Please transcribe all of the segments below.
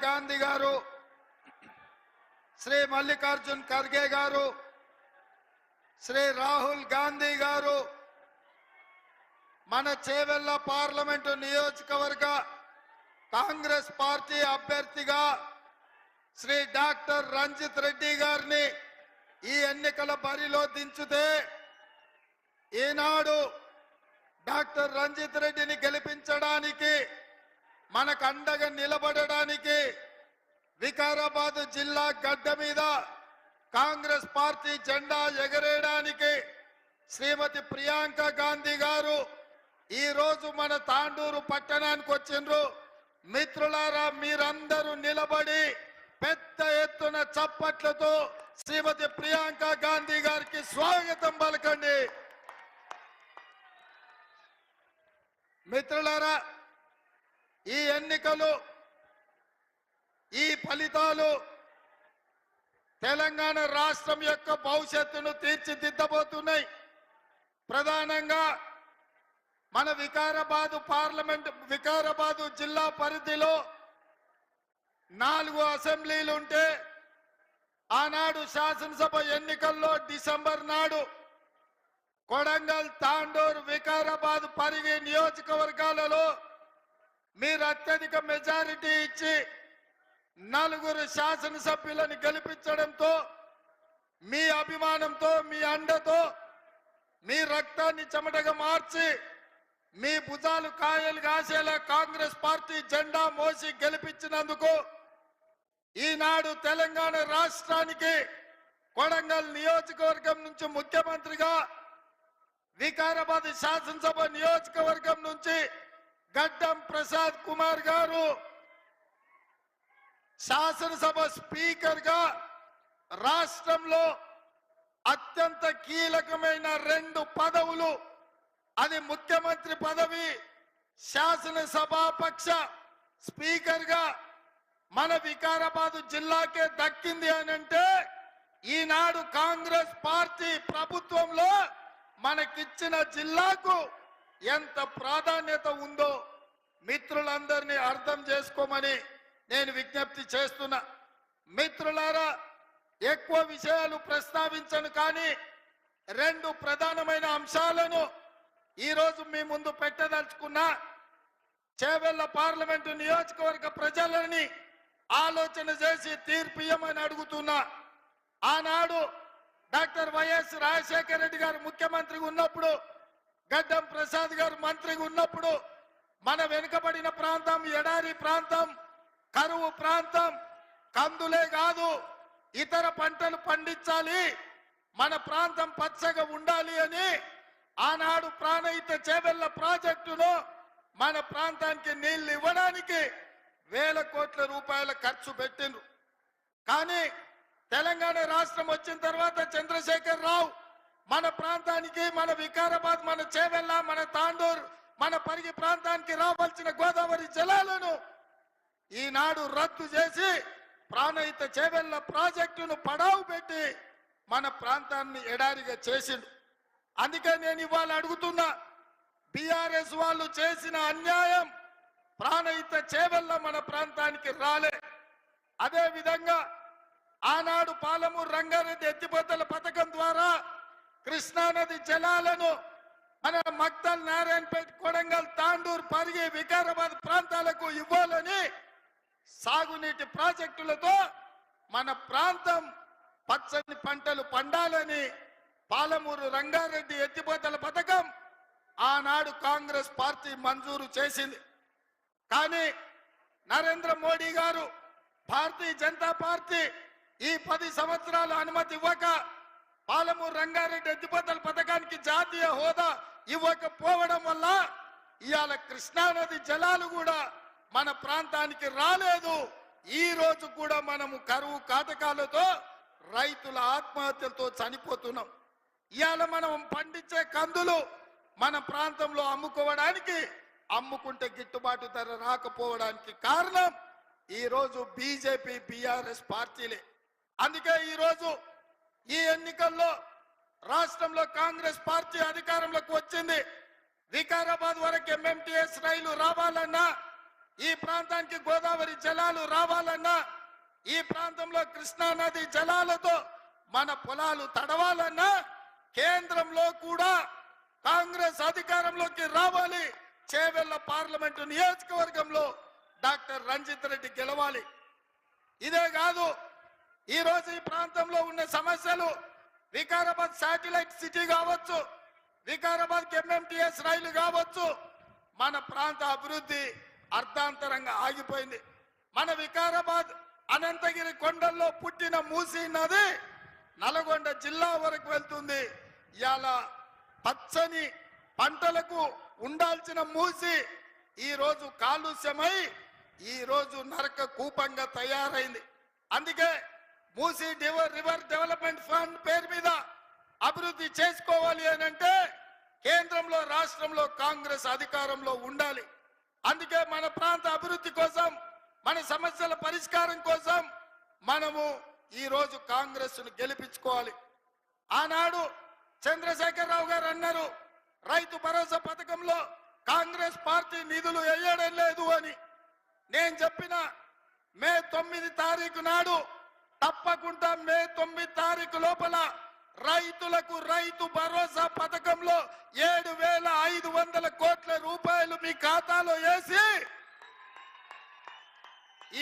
గాంధీ గారు, శ్రీ మల్లికార్జున్ ఖర్గే గారు, శ్రీ రాహుల్ గాంధీ గారు, మన చేవెళ్ల పార్లమెంటు నియోజకవర్గ కాంగ్రెస్ పార్టీ అభ్యర్థిగా శ్రీ డాక్టర్ రంజిత్ రెడ్డి గారిని ఈ ఎన్నికల బరిలో దించితే ఈనాడు డాక్టర్ రంజిత్ రెడ్డిని గెలిపించడానికి మనకు అండగా నిలబడడానికి వికారాబాద్ జిల్లా గడ్డ మీద కాంగ్రెస్ పార్టీ జెండా ఎగరేయడానికి శ్రీమతి ప్రియాంక గాంధీ గారు ఈ రోజు మన తాండూరు పట్టణానికి వచ్చిండ్రు. మిత్రులారా, మీరందరూ నిలబడి పెద్ద ఎత్తున చప్పట్లతో శ్రీమతి ప్రియాంక గాంధీ గారికి స్వాగతం పలకండి. మిత్రులారా, ఈ ఎన్నికలు, ఈ ఫలితాలు తెలంగాణ రాష్ట్రం యొక్క భవిష్యత్తును తీర్చిదిద్దబోతున్నాయి. ప్రధానంగా మన వికారాబాదు జిల్లా పరిధిలో 4 అసెంబ్లీలు ఉంటే ఆనాడు శాసనసభ ఎన్నికల్లో డిసెంబర్ నాడు కొడంగల్, తాండూరు, వికారాబాద్, పరిగి నియోజకవర్గాలలో మీరు అత్యధిక మెజారిటీ ఇచ్చి 4 శాసనసభ్యులను గెలిపించడంతో, మీ అభిమానంతో, మీ అండతో, మీ రక్తాన్ని చెమటగా మార్చి మీ భుజాలు కాయలు కాసేలా కాంగ్రెస్ పార్టీ జెండా మోసి గెలిపించినందుకు ఈనాడు తెలంగాణ రాష్ట్రానికి కొడంగల్ నియోజకవర్గం నుంచి ముఖ్యమంత్రిగా, వికారాబాద్ శాసనసభ నియోజకవర్గం నుంచి గడ్డం ప్రసాద్ కుమార్ గారు శాసనసభ స్పీకర్ గా రాష్ట్రంలో అత్యంత కీలకమైన 2 పదవులు, అది ముఖ్యమంత్రి పదవి, శాసనసభాపక్ష స్పీకర్ గా మన వికారాబాద్ జిల్లాకే దక్కింది అనంటే ఈనాడు కాంగ్రెస్ పార్టీ ప్రభుత్వంలో మనకిచ్చిన జిల్లాకు ఎంత ప్రాధాన్యత ఉందో మిత్రులందరినీ అర్థం చేసుకోమని నేను విజ్ఞప్తి చేస్తున్నా. మిత్రులారా, ఎక్కువ విషయాలు ప్రస్తావించను, కానీ 2 ప్రధానమైన అంశాలను ఈరోజు మీ ముందు పెట్టదలుచుకున్నా. చేవెళ్ల పార్లమెంటు నియోజకవర్గ ప్రజలని ఆలోచన చేసి తీర్పు ఇవ్వమని అడుగుతున్నా. ఆనాడు డాక్టర్ వైఎస్ రాజశేఖర రెడ్డి గారు ముఖ్యమంత్రిగా ఉన్నప్పుడు, గడ్డం ప్రసాద్ గారు మంత్రిగా ఉన్నప్పుడు మన వెనుకబడిన ప్రాంతం, ఎడారి ప్రాంతం, కరువు ప్రాంతం, కందులే కాదు ఇతర పంటలు పండించాలి, మన ప్రాంతం పచ్చగా ఉండాలి అని ఆనాడు ప్రాణహిత చేవెళ్ల ప్రాజెక్టును మన ప్రాంతానికి నీళ్లు ఇవ్వడానికి వేల కోట్ల రూపాయల ఖర్చు పెట్టిండ్రు. కానీ తెలంగాణ రాష్ట్రం వచ్చిన తర్వాత చంద్రశేఖర్ రావు మన ప్రాంతానికి, మన వికారాబాద్, మన చేవెళ్ల, మన తాండూరు, మన పరిగి ప్రాంతానికి రావాల్సిన గోదావరి జలాలను ఈనాడు రద్దు చేసి ప్రాణహిత చేవెళ్ల ప్రాజెక్టును పడావు పెట్టి మన ప్రాంతాన్ని ఎడారిగా చేసిండు. అందుకే నేను ఇవాళ అడుగుతున్నా, బీఆర్ఎస్ వాళ్ళు చేసిన అన్యాయం ప్రాణహిత చేవెళ్ల మన ప్రాంతానికి రాలే. అదే విధంగా ఆనాడు పాలమూరు రంగారెడ్డి ఎత్తిపోతల పథకం ద్వారా కృష్ణానది జలాలను మన మక్తల్, నారాయణపేట, కొడంగల్, తాండూరు, పరిగి, వికారాబాద్ ప్రాంతాలకు ఇవ్వాలని సాగునీటి ప్రాజెక్టులతో మన ప్రాంతం పచ్చని పంటలు పండాలని పాలమూరు రంగారెడ్డి ఎత్తిపోతల పథకం ఆనాడు కాంగ్రెస్ పార్టీ మంజూరు చేసింది. కానీ నరేంద్ర మోడీ గారు, భారతీయ జనతా పార్టీ ఈ 10 సంవత్సరాలు అనుమతి ఇవ్వక పాలమూరు రంగారెడ్డి ఎత్తిపోతల పథకానికి జాతీయ హోదా ఇవ్వకపోవడం వల్ల ఇవాళ కృష్ణానది జలాలు కూడా మన ప్రాంతానికి రాలేదు. ఈ రోజు కూడా మనము కరువు కాటకాలతో రైతుల ఆత్మహత్యలతో చనిపోతున్నాం. ఇవాళ మనం పండించే కందులు మన ప్రాంతంలో అమ్ముకుంటే గిట్టుబాటు ధర రాకపోవడానికి కారణం ఈరోజు బీజేపీ, బీఆర్ఎస్ పార్టీలే. అందుకే ఈరోజు ఈ ఎన్నికల్లో రాష్ట్రంలో కాంగ్రెస్ పార్టీ అధికారంలోకి వచ్చింది. వికారాబాద్ వరకు ఎంఎంటీఎస్ రైలు రావాలన్నా, ఈ ప్రాంతానికి గోదావరి జలాలు రావాలన్నా, ఈ ప్రాంతంలో కృష్ణా నది జలాలతో మన పొలాలు తడవాలన్నా కేంద్రంలో కూడా కాంగ్రెస్ అధికారంలోకి రావాలి. చేవెళ్ల పార్లమెంటు నియోజకవర్గంలో డాక్టర్ రంజిత్ రెడ్డి గెలవాలి. ఇదే కాదు, ఈ రోజు ఈ ప్రాంతంలో ఉన్న సమస్యలు వికారాబాద్ శాటిలైట్ సిటీ కావచ్చు, వికారాబాద్ ఎంఎంటీఎస్ రైలు కావచ్చు, మన ప్రాంత అభివృద్ధి అర్ధాంతరంగా ఆగిపోయింది. మన వికారాబాద్ అనంతగిరి కొండల్లో పుట్టిన మూసీ నది నల్గొండ జిల్లా వరకు వెళ్తుంది. ఇవాళ పచ్చని పంటలకు ఉండాల్సిన మూసి ఈ రోజు కాలుష్యమై ఈ రోజు నరక కూపంగా తయారైంది. అందుకే మూసీ రివర్ డెవలప్మెంట్ ఫండ్ పేరు మీద అభివృద్ధి చేసుకోవాలి అని అంటే కేంద్రంలో రాష్ట్రంలో కాంగ్రెస్ అధికారంలో ఉండాలి. అందుకే మన ప్రాంత అభివృద్ధి కోసం, మన సమస్యల పరిష్కారం కోసం మనము ఈ రోజు కాంగ్రెస్ ను గెలిపించుకోవాలి. ఆనాడు చంద్రశేఖరరావు గారు అన్నారు, రైతు భరోసా పథకంలో కాంగ్రెస్ పార్టీ నిధులు వేయడం లేదు అని. నేను చెప్పిన మే 9 తారీఖు నాడు తప్పకుండా మే 9 తారీఖు లోపల రైతులకు రైతు భరోసా పథకంలో 7,500 కోట్ల రూపాయలు మీ ఖాతాలో వేసి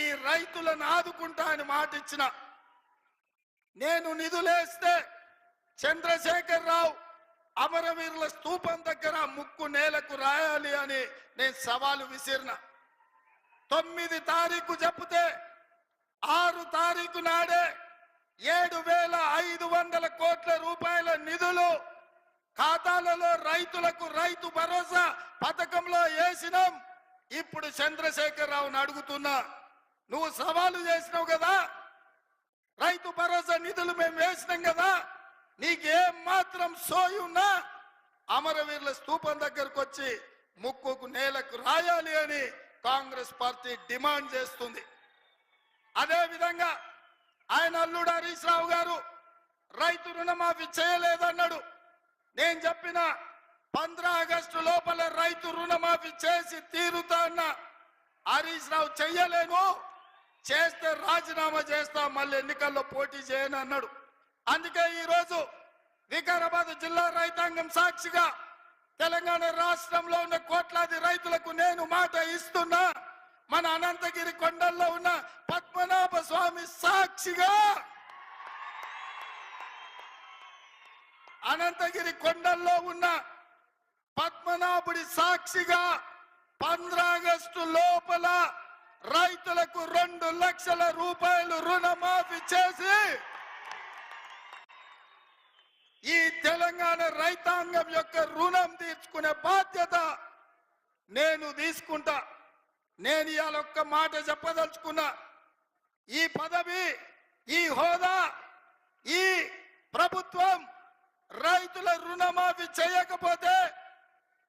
ఈ రైతులను ఆదుకుంటా అని మాట ఇచ్చిన. నేను నిధులేస్తే చంద్రశేఖరరావు అమరవీరుల స్తూపం దగ్గర ముక్కు నేలకు రాయాలి అని నేను సవాలు విసిరిన. 9 తారీఖు చెప్తే 6 తారీఖు నాడే 7,500 కోట్ల రూపాయల నిధులు ఖాతాలలో రైతులకు రైతు భరోసా పథకంలో వేసినాం. ఇప్పుడు చంద్రశేఖరరావుని అడుగుతున్నా, నువ్వు సవాలు చేసినావు కదా, రైతు భరోసా నిధులు మేము వేసినాం కదా, నీకేం మాత్రం సోయి ఉన్నా అమరవీరుల స్తూపం దగ్గరకు వచ్చి ముక్కుకు నేలకు రాయాలి అని కాంగ్రెస్ పార్టీ డిమాండ్ చేస్తుంది. అదే విధంగా ఆయన అల్లుడు హరీష్ రావు గారు రైతు రుణమాఫీ చేయలేదన్నాడు. నేను చెప్పిన 15 ఆగస్టు లోపల రైతు రుణమాఫీ చేసి తీరుతా అన్న. హరీష్ రావు చెయ్యలేను, చేస్తే రాజీనామా చేస్తా, మళ్ళీ ఎన్నికల్లో పోటీ చేయను అన్నాడు. అందుకే ఈరోజు వికారాబాద్ జిల్లా రైతాంగం సాక్షిగా తెలంగాణ రాష్ట్రంలో ఉన్న కోట్లాది రైతులకు నేను మాట ఇస్తున్నా. మన అనంతగిరి కొండల్లో ఉన్న పద్మనాభ స్వామి సాక్షిగా, అనంతగిరి కొండల్లో ఉన్న పద్మనాభుడి సాక్షిగా 15 ఆగస్టు లోపల రైతులకు 2 లక్షల రూపాయలు రుణమాఫీ చేసి ఈ తెలంగాణ రైతాంగం యొక్క రుణం తీర్చుకునే బాధ్యత నేను తీసుకుంటా. నేను ఇవాళ ఒక్క మాట చెప్పదలుచుకున్నా, ఈ పదవి, ఈ హోదా, ఈ ప్రభుత్వం రైతుల రుణమాఫీ చేయకపోతే,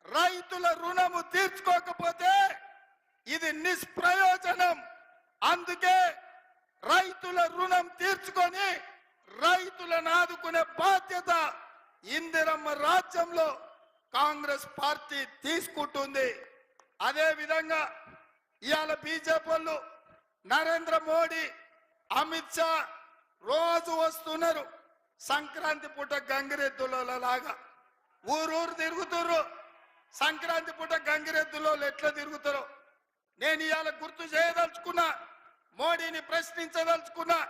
రైతుల రుణము తీర్చుకోకపోతే ఇది నిష్ప్రయోజనం. అందుకే రైతుల రుణం తీర్చుకొని రైతులను ఆదుకునే బాధ్యత ఇందిరమ్మ రాజ్యంలో కాంగ్రెస్ పార్టీ తీసుకుంటుంది. అదే విధంగా ఇవాళ బీజేపీ వాళ్ళు, నరేంద్ర మోడీ, అమిత్ షా రోజు వస్తున్నారు. సంక్రాంతి పూట గంగిరెద్దులాగా ఊరూరు తిరుగుతున్నారు. సంక్రాంతి పూట గంగిరెద్దులో ఎట్లా తిరుగుతారో నేను ఇవాళ గుర్తు చేయదలుచుకున్నా, మోడీని ప్రశ్నించదలుచుకున్నా.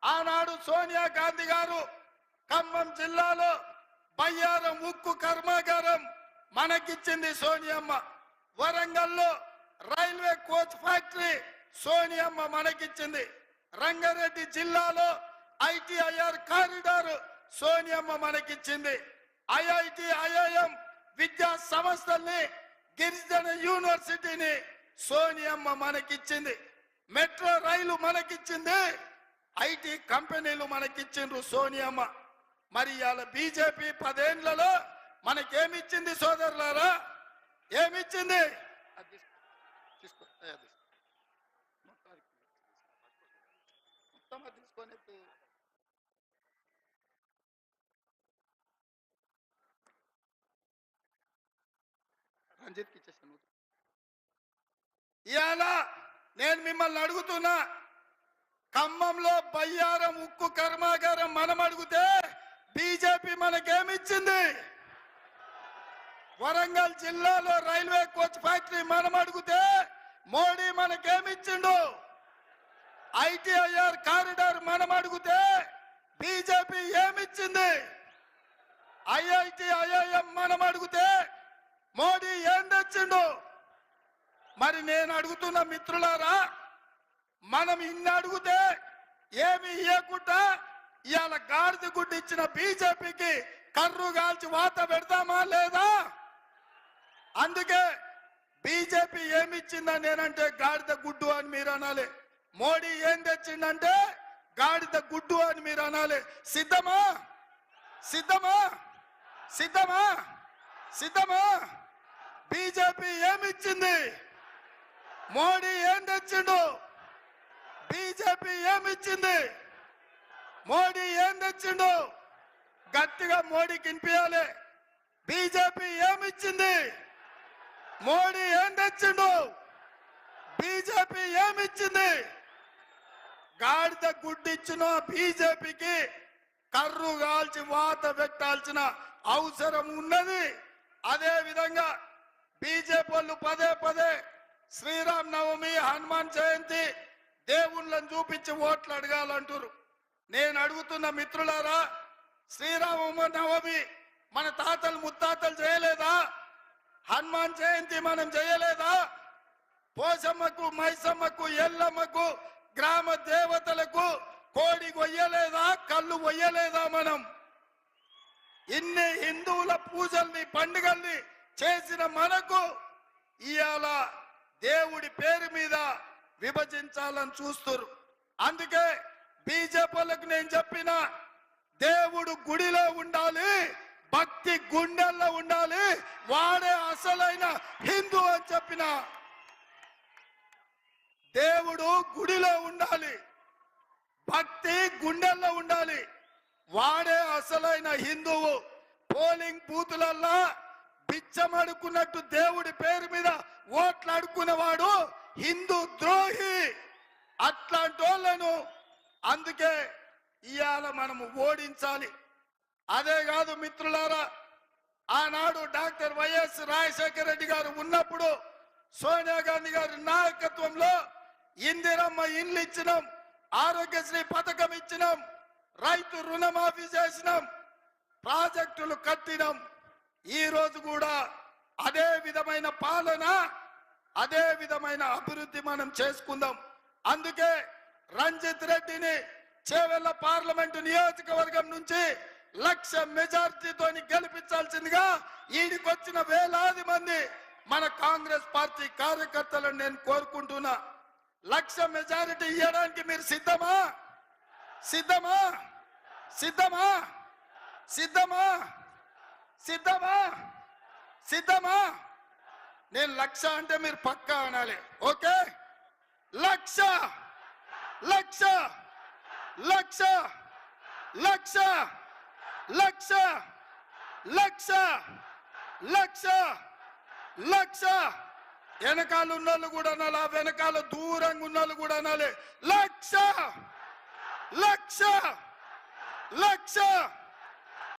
ఆనాడు సోనియా గాంధీ గారు ఖమ్మం జిల్లాలో బయ్యారం ఉక్కు కర్మాగారం మనకిచ్చింది సోనియమ్మ. వరంగల్లో రైల్వే కోచ్ ఫ్యాక్టరీ సోనియమ్మ మనకిచ్చింది. రంగారెడ్డి జిల్లాలో ఐటీఐఆర్ కారిడార్ సోనియమ్మ మనకిచ్చింది. ఐఐటి, ఐఐఎం విద్యా సంస్థల్ని, గిరిజన యూనివర్సిటీని సోనియమ్మ మనకిచ్చింది. Metro rail మనకిచ్చింది. ఐటీ కంపెనీలు మనకిచ్చిండ్రు సోనియమ్మ. మరి ఇవాళ బీజేపీ 10 ఏళ్లలో మనకేమిచ్చింది సోదరులారా? ఏమిచ్చింది? తీసుకొని రంజిత్కి ఇచ్చేసాను. ఇవాళ నేను మిమ్మల్ని అడుగుతున్నా, ఖమ్మంలో బయ్యారం ఉక్కు కర్మాగారం మనం అడిగితే బీజేపీ మనకేమిచ్చింది? వరంగల్ జిల్లాలో రైల్వే కోచ్ ఫ్యాక్టరీ మనం అడిగితే మోడీ మనకేమిచ్చిండు? ఐటీఐఆర్ కారిడార్ మనం అడిగితే బీజేపీ ఏమిచ్చింది? ఐఐటి ఐఐఎం మనం అడిగితే మోడీ ఏం తెచ్చిండు? మరి నేను అడుగుతున్న మిత్రులారా, మనం ఇన్ని అడిగితే ఏమి ఇవ్వకుండా ఇవాళ గాడిద గుడ్డు ఇచ్చిన బీజేపీకి కర్రు కాల్చి వాత పెడతామా లేదా? అందుకే బీజేపీ ఏమిచ్చిందని నేనంటే గాడిద గుడ్డు అని మీరు అనాలి, మోడీ ఏం తెచ్చిందంటే గాడిద గుడ్డు అని మీరు అనాలి. సిద్ధమా? సిద్ధమా? సిద్ధమా? సిద్ధమా? బీజేపీ ఏమిచ్చింది? మోడీ ఏం తెచ్చిండు? బీజేపీ ఏమిచ్చింది? మోడీ ఏం తెచ్చిండు? గట్టిగా మోడీకి వినిపించాలి. బీజేపీ ఏమిచ్చింది? మోడీ ఏం తెచ్చిండు? బీజేపీ ఏమిచ్చింది? గాడిద గుడ్డిచ్చిన బీజేపీకి కర్రు కాల్చి వాత పెట్టాల్సిన అవసరం ఉన్నది. అదే విధంగా బీజేపీ వాళ్ళు పదే పదే శ్రీరామ్ నవమి, హనుమాన్ జయంతి దేవుళ్ళని చూపించి ఓట్లు అడగాలంటారు. నేను అడుగుతున్న మిత్రులారా, శ్రీరామ నవమి మన తాతలు ముత్తాతలు చేయలేదా? హనుమాన్ జయంతి మనం చేయలేదా? పోసమ్మకు, మైసమ్మకు, ఎల్లమ్మకు, గ్రామ దేవతలకు కోడి కొయ్యలేదా? కళ్ళు కొయ్యలేదా? మనం ఇన్ని హిందువుల పూజల్ని, పండుగల్ని చేసిన మనకు ఇవాళ దేవుడి పేరు మీద విభజించాలని చూస్తారు. అందుకే బీజేపీలకు నేను చెప్పిన, దేవుడు గుడిలో ఉండాలి, భక్తి గుండెల్లో ఉండాలి, వాడే అసలైన హిందూ అని చెప్పిన. దేవుడు గుడిలో ఉండాలి, భక్తి గుండెల్లో ఉండాలి, వాడే అసలైన హిందువు. పోలింగ్ బూతులల్లా బిచ్చమడుకున్నట్టు దేవుడి పేరు మీద ఓట్లు అడుక్కునేవాడు హిందూ ద్రోహి. అట్లాంటి వాళ్ళను అందుకే ఇవాళ మనము ఓడించాలి. అదే కాదు మిత్రులారా, ఆనాడు డాక్టర్ వైఎస్ రాజశేఖర రెడ్డి గారు ఉన్నప్పుడు సోనియా గాంధీ గారి నాయకత్వంలో ఇందిరమ్మ ఇండ్లు ఇచ్చినాం, ఆరోగ్యశ్రీ పథకం ఇచ్చినాం, రైతు రుణమాఫీ చేసినాం, ప్రాజెక్టులు కట్టినాం. ఈ రోజు కూడా అదే విధమైన పాలన, అదే విధమైన అభివృద్ధి మనం చేసుకుందాం. అందుకే రంజిత్ రెడ్డిని చేవెళ్ల పార్లమెంటు నియోజకవర్గం నుంచి 1,00,000 మెజార్టీతో గెలిపించాల్సిందిగా ఈడికొచ్చిన వేలాది మంది మన కాంగ్రెస్ పార్టీ కార్యకర్తలను నేను కోరుకుంటున్నా. 1,00,000 మెజారిటీ ఇవ్వడానికి మీరు సిద్ధమా? సిద్ధమా? సిద్ధమా? సిద్ధమా? సిద్ధమా? సిద్ధమా? నేను 1,00,000 అంటే మీరు పక్కా అనాలి. ఓకే, 1,00,000 1,00,000 1,00,000 1,00,000 1,00,000 1,00,000 1,00,000 వెనకాల ఉన్నోళ్ళు కూడా అనాలి, వెనకాల దూరంగా ఉన్నోళ్ళు కూడా అనాలి. 1,00,000 1,00,000 1,00,000